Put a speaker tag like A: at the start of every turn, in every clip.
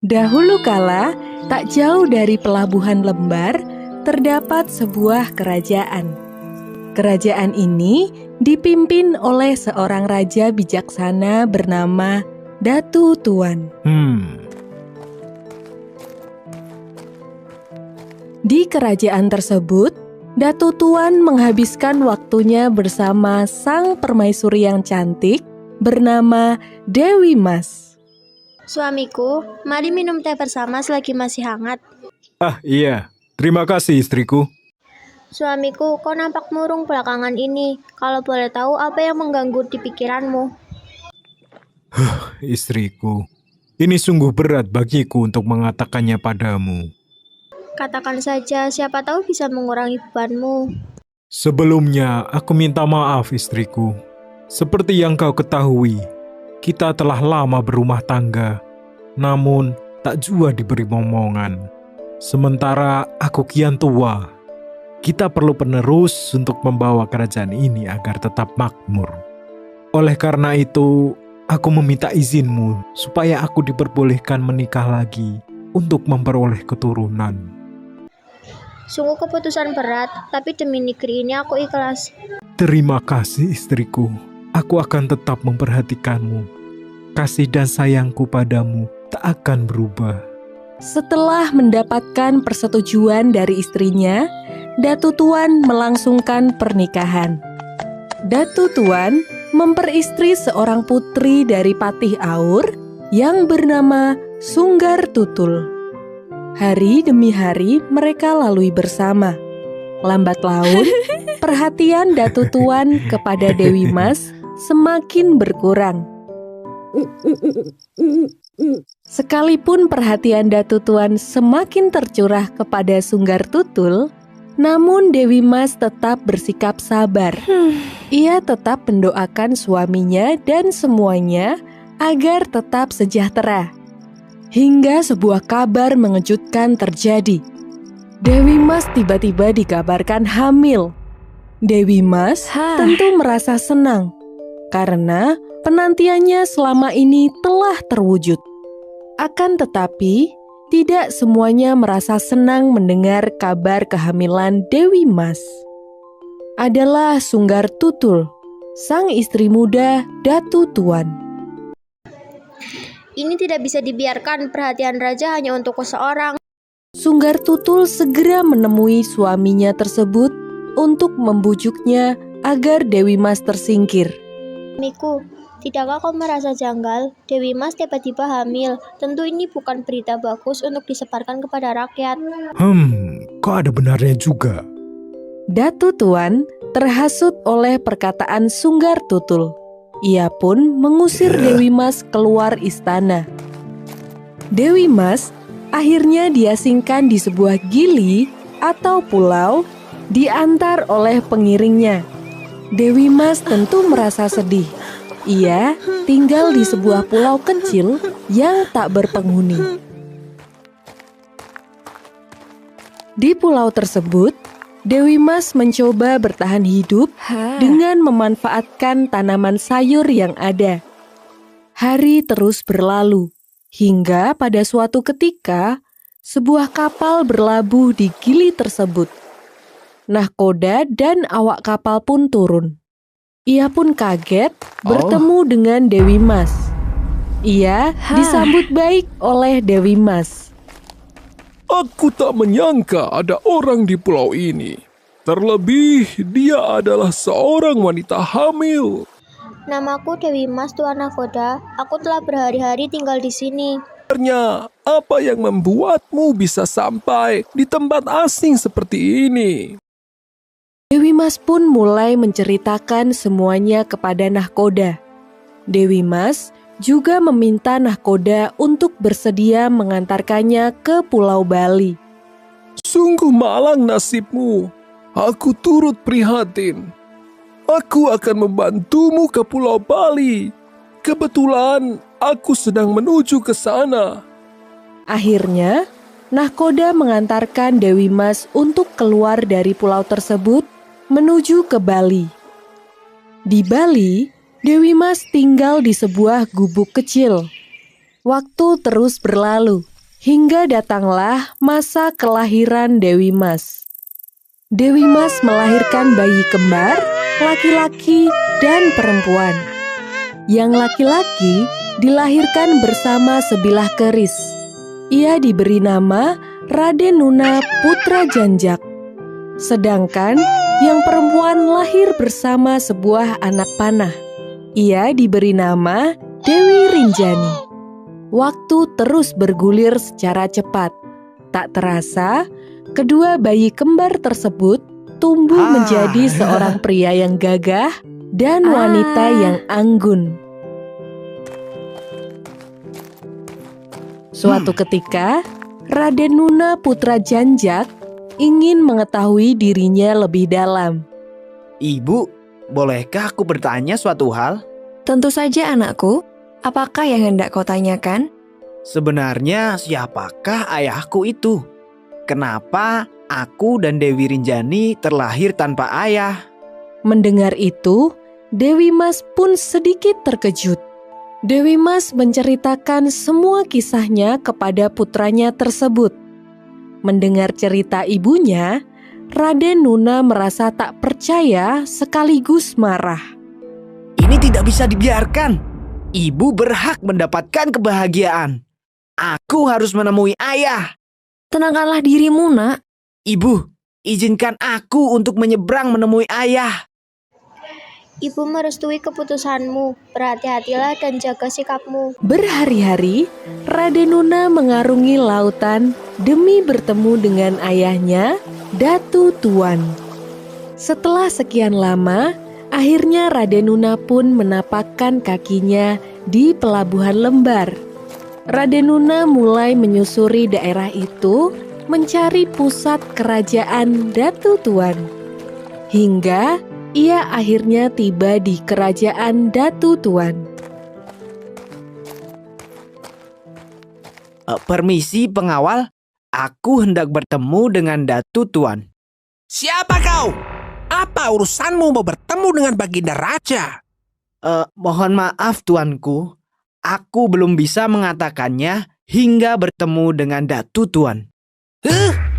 A: Dahulu kala, tak jauh dari pelabuhan Lembar, terdapat sebuah kerajaan. Kerajaan ini dipimpin oleh seorang raja bijaksana bernama Datu Tuan. Di kerajaan tersebut, Datu Tuan menghabiskan waktunya bersama sang permaisuri yang cantik bernama Dewi Mas.
B: Suamiku, mari minum teh bersama selagi masih hangat.
C: Ah iya, terima kasih istriku.
B: Suamiku, kau nampak murung belakangan ini. Kalau boleh tahu apa yang mengganggu di pikiranmu?
C: Istriku, ini sungguh berat bagiku untuk mengatakannya padamu.
B: Katakan saja, siapa tahu bisa mengurangi bebanmu.
C: Sebelumnya, aku minta maaf istriku. Seperti yang kau ketahui, kita telah lama berumah tangga, namun tak jua diberi momongan. Sementara aku kian tua, kita perlu penerus untuk membawa kerajaan ini agar tetap makmur. Oleh karena itu, aku meminta izinmu supaya aku diperbolehkan menikah lagi untuk memperoleh keturunan.
B: Sungguh keputusan berat, tapi demi negeri ini aku ikhlas.
C: Terima kasih istriku, aku akan tetap memperhatikanmu. Kasih dan sayangku padamu tak akan berubah.
A: Setelah mendapatkan persetujuan dari istrinya, Datu Tuan melangsungkan pernikahan. Datu Tuan memperistri seorang putri dari Patih Aur yang bernama Sunggar Tutul. Hari demi hari mereka lalui bersama. Lambat laun, perhatian Datu Tuan kepada Dewi Mas semakin berkurang. Sekalipun perhatian Datu Tuan semakin tercurah kepada Sunggar Tutul, namun Dewi Mas tetap bersikap sabar. Ia tetap mendoakan suaminya dan semuanya agar tetap sejahtera. Hingga sebuah kabar mengejutkan terjadi. Dewi Mas tiba-tiba dikabarkan hamil. Dewi Mas tentu merasa senang karena penantiannya selama ini telah terwujud. Akan tetapi, tidak semuanya merasa senang mendengar kabar kehamilan Dewi Mas. Adalah Sunggar Tutul, sang istri muda Datu Tuan.
B: Ini tidak bisa dibiarkan, perhatian raja hanya untuk seorang.
A: Sunggar Tutul segera menemui suaminya tersebut untuk membujuknya agar Dewi Mas tersingkir.
B: Suamiku, tidakkah kau merasa janggal? Dewi Mas tiba-tiba hamil. Tentu ini bukan berita bagus untuk disebarkan kepada rakyat.
C: Kok ada benarnya juga?
A: Datu Tuan terhasut oleh perkataan Sunggar Tutul. Ia pun mengusir Dewi Mas keluar istana. Dewi Mas akhirnya diasingkan di sebuah gili atau pulau, diantar oleh pengiringnya. Dewi Mas tentu merasa sedih. Ia tinggal di sebuah pulau kecil yang tak berpenghuni. Di pulau tersebut, Dewi Mas mencoba bertahan hidup dengan memanfaatkan tanaman sayur yang ada. Hari terus berlalu, hingga pada suatu ketika, sebuah kapal berlabuh di gili tersebut. Nahkoda dan awak kapal pun turun. Ia pun kaget bertemu dengan Dewi Mas. Ia disambut baik oleh Dewi Mas.
D: Aku tak menyangka ada orang di pulau ini. Terlebih, dia adalah seorang wanita hamil.
B: Namaku Dewi Mas, Tuan Nahkoda. Aku telah berhari-hari tinggal di sini.
D: Sebenarnya, apa yang membuatmu bisa sampai di tempat asing seperti ini?
A: Dewi Mas pun mulai menceritakan semuanya kepada Nahkoda. Dewi Mas juga meminta Nahkoda untuk bersedia mengantarkannya ke Pulau Bali.
D: Sungguh malang nasibmu. Aku turut prihatin. Aku akan membantumu ke Pulau Bali. Kebetulan aku sedang menuju ke sana.
A: Akhirnya, Nahkoda mengantarkan Dewi Mas untuk keluar dari pulau tersebut menuju ke Bali. Di Bali, Dewi Mas tinggal di sebuah gubuk kecil. Waktu terus berlalu. Hingga datanglah masa kelahiran Dewi Mas. Dewi Mas melahirkan bayi kembar, laki-laki dan perempuan. Yang laki-laki dilahirkan bersama sebilah keris. Ia diberi nama Raden Nuna Putra Janjak. Sedangkan yang perempuan lahir bersama sebuah anak panah. Ia diberi nama Dewi Rinjani. Waktu terus bergulir secara cepat. Tak terasa, kedua bayi kembar tersebut tumbuh menjadi seorang pria yang gagah dan wanita yang anggun. Suatu ketika, Raden Nuna Putra Janjak ingin mengetahui dirinya lebih dalam.
E: Ibu, bolehkah aku bertanya suatu hal?
F: Tentu saja anakku. Apakah yang hendak kau tanyakan?
E: Sebenarnya siapakah ayahku itu? Kenapa aku dan Dewi Rinjani terlahir tanpa ayah?
A: Mendengar itu, Dewi Mas pun sedikit terkejut. Dewi Mas menceritakan semua kisahnya kepada putranya tersebut. Mendengar cerita ibunya, Raden Nuna merasa tak percaya sekaligus marah.
E: Ini tidak bisa dibiarkan. Ibu berhak mendapatkan kebahagiaan. Aku harus menemui ayah.
F: Tenangkanlah dirimu, nak.
E: Ibu, izinkan aku untuk menyeberang menemui ayah.
B: Ibu merestui keputusanmu. Berhati-hatilah dan jaga sikapmu.
A: Berhari-hari, Raden Nuna mengarungi lautan demi bertemu dengan ayahnya, Datu Tuan. Setelah sekian lama, akhirnya Raden Nuna pun menapakkan kakinya di pelabuhan Lembar. Raden Nuna mulai menyusuri daerah itu mencari pusat kerajaan Datu Tuan. Hingga ia akhirnya tiba di kerajaan Datu Tuan.
E: Permisi pengawal, aku hendak bertemu dengan Datu Tuan.
G: Siapa kau? Apa urusanmu mau bertemu dengan Baginda Raja?
E: Mohon maaf tuanku, aku belum bisa mengatakannya hingga bertemu dengan Datu Tuan.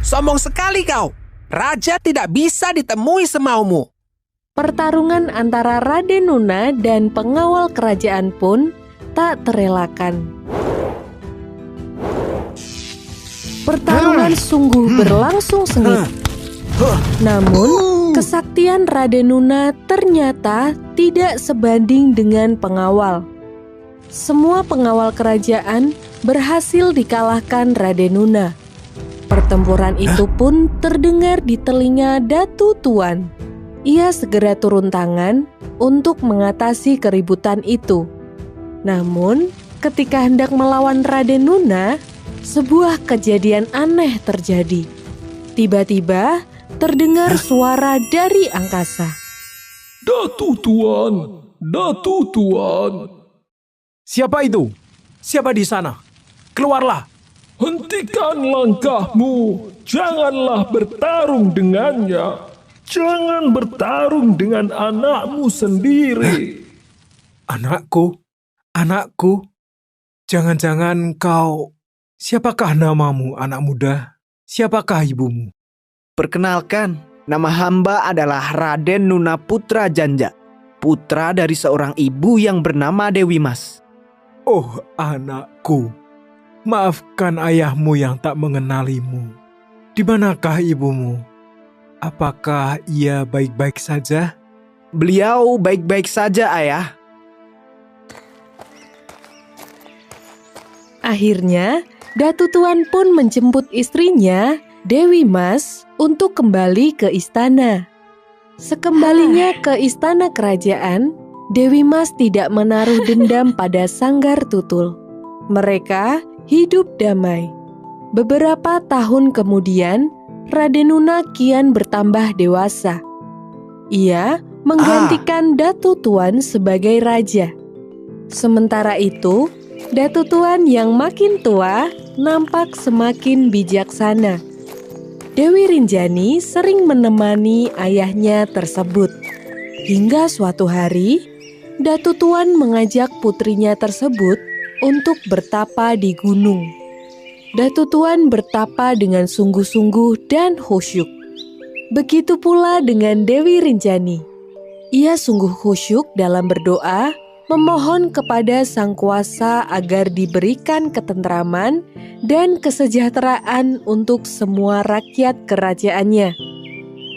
G: Sombong sekali kau. Raja tidak bisa ditemui semaumu.
A: Pertarungan antara Raden Nuna dan pengawal kerajaan pun tak terelakkan. Pertarungan sungguh berlangsung sengit. Namun, kesaktian Raden Nuna ternyata tidak sebanding dengan pengawal. Semua pengawal kerajaan berhasil dikalahkan Raden Nuna. Pertempuran itu pun terdengar di telinga Datu Tuan. Ia segera turun tangan untuk mengatasi keributan itu. Namun, ketika hendak melawan Raden Nuna, sebuah kejadian aneh terjadi. Tiba-tiba, terdengar suara dari angkasa.
D: Datu Tuan, Datu Tuan.
C: Siapa itu? Siapa di sana? Keluarlah.
D: Hentikan langkahmu, janganlah bertarung dengannya. Jangan bertarung dengan anakmu sendiri.
C: Anakku, anakku. Jangan-jangan kau... Siapakah namamu, anak muda? Siapakah ibumu?
E: Perkenalkan, nama hamba adalah Raden Nuna Putra Janjak, putra dari seorang ibu yang bernama Dewi Mas.
C: Oh anakku, maafkan ayahmu yang tak mengenalimu. Di manakah ibumu? Apakah ia baik-baik saja?
E: Beliau baik-baik saja, ayah.
A: Akhirnya, Datu Tuan pun menjemput istrinya, Dewi Mas, untuk kembali ke istana. Sekembalinya ke istana kerajaan, Dewi Mas tidak menaruh dendam pada Sanggar Tutul. Mereka hidup damai. Beberapa tahun kemudian, Raden Nuna kian bertambah dewasa. Ia menggantikan Datu Tuan sebagai raja. Sementara itu, Datu Tuan yang makin tua nampak semakin bijaksana. Dewi Rinjani sering menemani ayahnya tersebut. Hingga suatu hari, Datu Tuan mengajak putrinya tersebut untuk bertapa di gunung. Datu Tuan bertapa dengan sungguh-sungguh dan khusyuk. Begitu pula dengan Dewi Rinjani. Ia sungguh khusyuk dalam berdoa, memohon kepada Sang Kuasa agar diberikan ketentraman dan kesejahteraan untuk semua rakyat kerajaannya.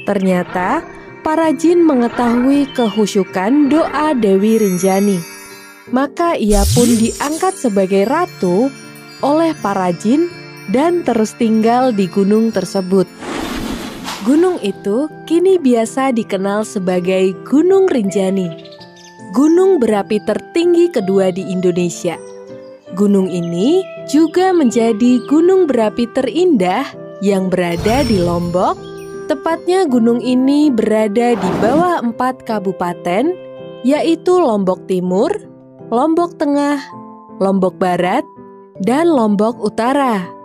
A: Ternyata, para jin mengetahui kehusyukan doa Dewi Rinjani. Maka ia pun diangkat sebagai ratu oleh para jin dan terus tinggal di gunung tersebut. Gunung itu kini biasa dikenal sebagai Gunung Rinjani, gunung berapi tertinggi kedua di Indonesia. Gunung ini juga menjadi gunung berapi terindah yang berada di Lombok. Tepatnya gunung ini berada di bawah 4 kabupaten, yaitu Lombok Timur, Lombok Tengah, Lombok Barat, dan Lombok Utara.